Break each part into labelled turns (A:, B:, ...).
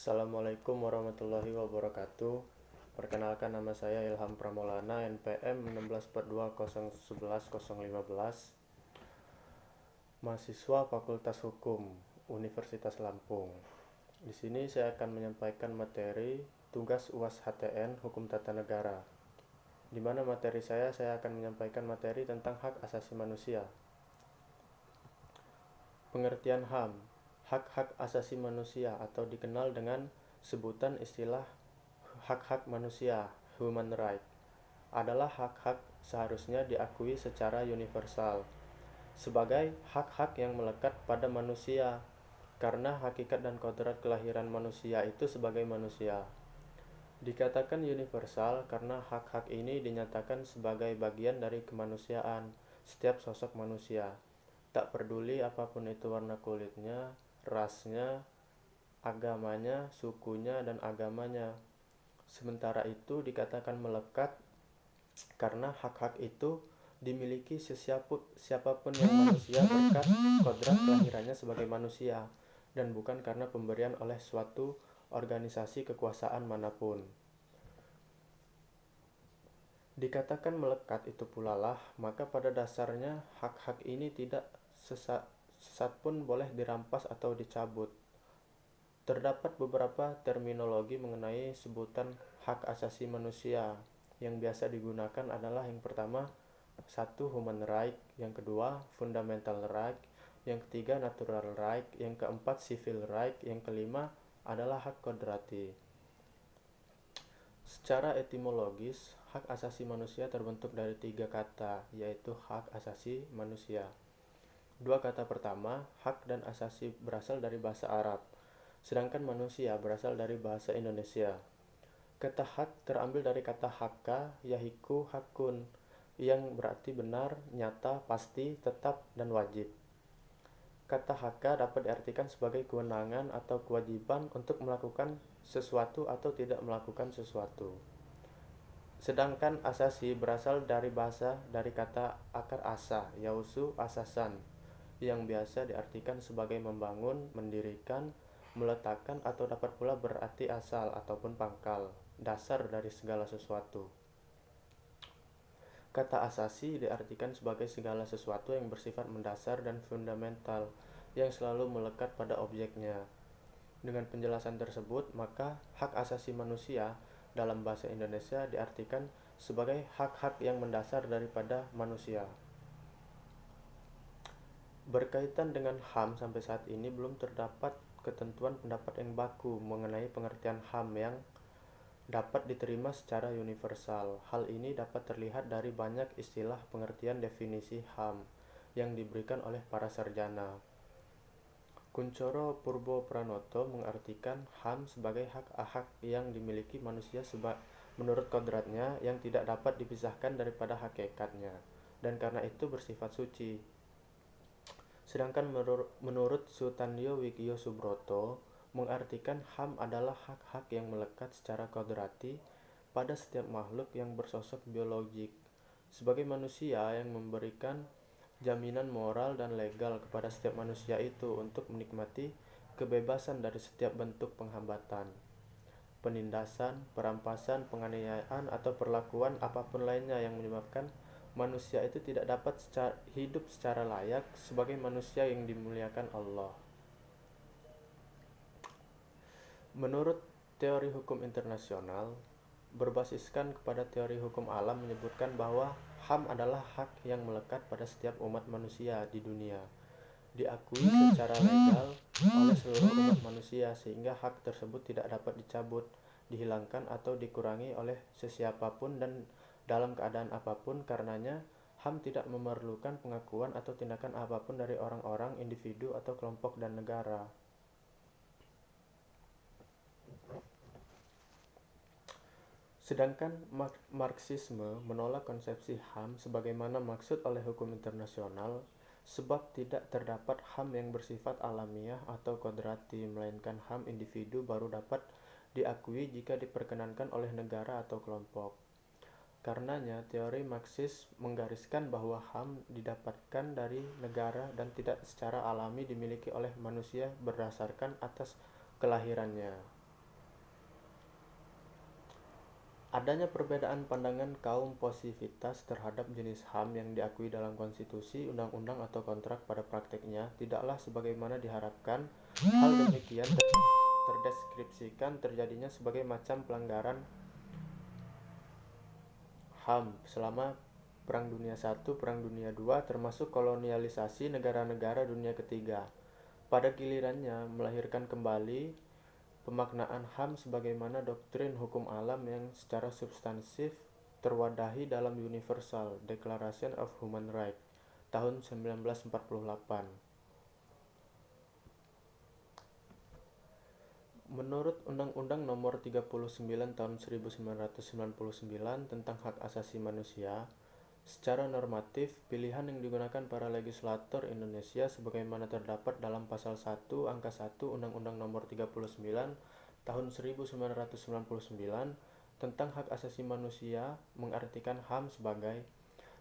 A: Assalamualaikum warahmatullahi wabarakatuh. Perkenalkan, nama saya Ilham Pramolana, NPM 1642011015, mahasiswa Fakultas Hukum Universitas Lampung. Di sini saya akan menyampaikan materi tugas UAS HTN Hukum Tata Negara. Di mana materi saya akan menyampaikan materi tentang hak asasi manusia. Pengertian HAM, hak-hak asasi manusia, atau dikenal dengan sebutan istilah hak-hak manusia, human right, adalah hak-hak seharusnya diakui secara universal sebagai hak-hak yang melekat pada manusia, karena hakikat dan kodrat kelahiran manusia itu sebagai manusia. Dikatakan universal karena hak-hak ini dinyatakan sebagai bagian dari kemanusiaan setiap sosok manusia, tak peduli apapun itu warna kulitnya, rasnya, agamanya, sukunya, dan agamanya. Sementara itu dikatakan melekat karena hak-hak itu dimiliki siapapun yang manusia berkat kodrat kelahirannya sebagai manusia, dan bukan karena pemberian oleh suatu organisasi kekuasaan manapun. Dikatakan melekat itu pula lah, maka pada dasarnya hak-hak ini tidak sesat pun boleh dirampas atau dicabut. Terdapat beberapa terminologi mengenai sebutan hak asasi manusia. Yang biasa digunakan adalah yang pertama, satu, human right, yang kedua, fundamental right, yang ketiga, natural right, yang keempat, civil right, yang kelima adalah hak kodrati. Secara etimologis, hak asasi manusia terbentuk dari 3 kata, yaitu hak asasi manusia. 2 kata pertama, hak dan asasi, berasal dari bahasa Arab, sedangkan manusia berasal dari bahasa Indonesia. Kata hak terambil dari kata hakka, yahiku, hakun, yang berarti benar, nyata, pasti, tetap, dan wajib. Kata hakka dapat diartikan sebagai kewenangan atau kewajiban untuk melakukan sesuatu atau tidak melakukan sesuatu. Sedangkan asasi berasal dari kata akar asa, yausu, asasan, yang biasa diartikan sebagai membangun, mendirikan, meletakkan, atau dapat pula berarti asal ataupun pangkal, dasar dari segala sesuatu. Kata asasi diartikan sebagai segala sesuatu yang bersifat mendasar dan fundamental, yang selalu melekat pada objeknya. Dengan penjelasan tersebut, maka hak asasi manusia dalam bahasa Indonesia diartikan sebagai hak-hak yang mendasar daripada manusia. Berkaitan dengan HAM, sampai saat ini belum terdapat ketentuan pendapat yang baku mengenai pengertian HAM yang dapat diterima secara universal. Hal ini dapat terlihat dari banyak istilah pengertian definisi HAM yang diberikan oleh para sarjana. Kuncoro Purbo Pranoto mengartikan HAM sebagai hak-hak yang dimiliki manusia menurut kodratnya yang tidak dapat dipisahkan daripada hakikatnya, dan karena itu bersifat suci. Sedangkan menurut Sutandio Wigio Subroto mengartikan HAM adalah hak-hak yang melekat secara kodrati pada setiap makhluk yang bersosok biologik sebagai manusia, yang memberikan jaminan moral dan legal kepada setiap manusia itu untuk menikmati kebebasan dari setiap bentuk penghambatan, penindasan, perampasan, penganiayaan, atau perlakuan apapun lainnya yang menyebabkan manusia itu tidak dapat hidup secara layak sebagai manusia yang dimuliakan Allah. Menurut teori hukum internasional, berbasiskan kepada teori hukum alam menyebutkan bahwa HAM adalah hak yang melekat pada setiap umat manusia di dunia, diakui secara legal oleh seluruh umat manusia, sehingga hak tersebut tidak dapat dicabut, dihilangkan, atau dikurangi oleh sesiapapun dan dalam keadaan apapun. Karenanya, HAM tidak memerlukan pengakuan atau tindakan apapun dari orang-orang, individu, atau kelompok dan negara. Sedangkan Marxisme menolak konsepsi HAM sebagaimana maksud oleh hukum internasional, sebab tidak terdapat HAM yang bersifat alamiah atau kodrati, melainkan HAM individu baru dapat diakui jika diperkenankan oleh negara atau kelompok. Karenanya, teori Marxis menggariskan bahwa HAM didapatkan dari negara dan tidak secara alami dimiliki oleh manusia berdasarkan atas kelahirannya. Adanya perbedaan pandangan kaum positivitas terhadap jenis HAM yang diakui dalam konstitusi, undang-undang atau kontrak pada prakteknya tidaklah sebagaimana diharapkan. Hal demikian terdeskripsikan terjadinya sebagai macam pelanggaran HAM selama Perang Dunia I, Perang Dunia II, termasuk kolonialisasi negara-negara dunia ketiga. Pada gilirannya melahirkan kembali pemaknaan HAM sebagaimana doktrin hukum alam yang secara substansif terwadahi dalam Universal Declaration of Human Rights tahun 1948. Menurut Undang-Undang Nomor 39 Tahun 1999 tentang Hak Asasi Manusia, secara normatif, pilihan yang digunakan para legislator Indonesia sebagaimana terdapat dalam Pasal 1 Angka 1 Undang-Undang Nomor 39 Tahun 1999 tentang Hak Asasi Manusia mengartikan HAM sebagai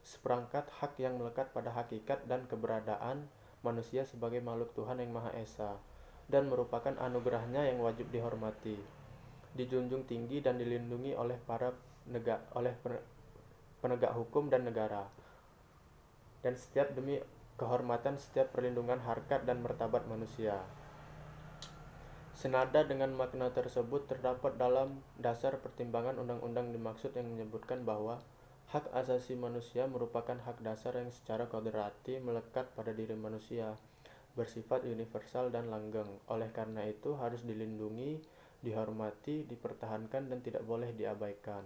A: seperangkat hak yang melekat pada hakikat dan keberadaan manusia sebagai makhluk Tuhan yang Maha Esa dan merupakan anugerahnya yang wajib dihormati, dijunjung tinggi dan dilindungi oleh penegak hukum dan negara, dan setiap demi kehormatan setiap perlindungan harkat dan martabat manusia. Senada dengan makna tersebut terdapat dalam dasar pertimbangan undang-undang dimaksud yang menyebutkan bahwa hak asasi manusia merupakan hak dasar yang secara kodrati melekat pada diri manusia, bersifat universal dan langgeng. Oleh karena itu harus dilindungi, dihormati, dipertahankan dan tidak boleh diabaikan,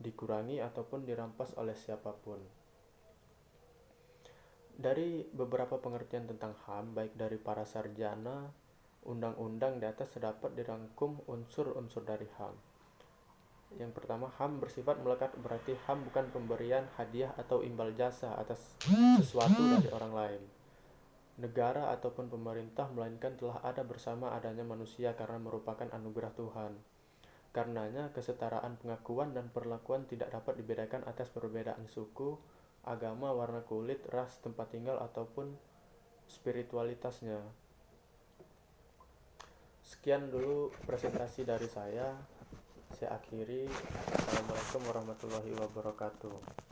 A: dikurangi ataupun dirampas oleh siapapun. Dari beberapa pengertian tentang HAM, baik dari para sarjana undang-undang di atas terdapat dirangkum unsur-unsur dari HAM. Yang pertama, HAM bersifat melekat, berarti HAM bukan pemberian hadiah atau imbal jasa atas sesuatu dari orang lain, negara ataupun pemerintah, melainkan telah ada bersama adanya manusia karena merupakan anugerah Tuhan. Karenanya, kesetaraan pengakuan dan perlakuan tidak dapat dibedakan atas perbedaan suku, agama, warna kulit, ras, tempat tinggal, ataupun spiritualitasnya. Sekian dulu presentasi dari saya. Saya akhiri. Assalamualaikum warahmatullahi wabarakatuh.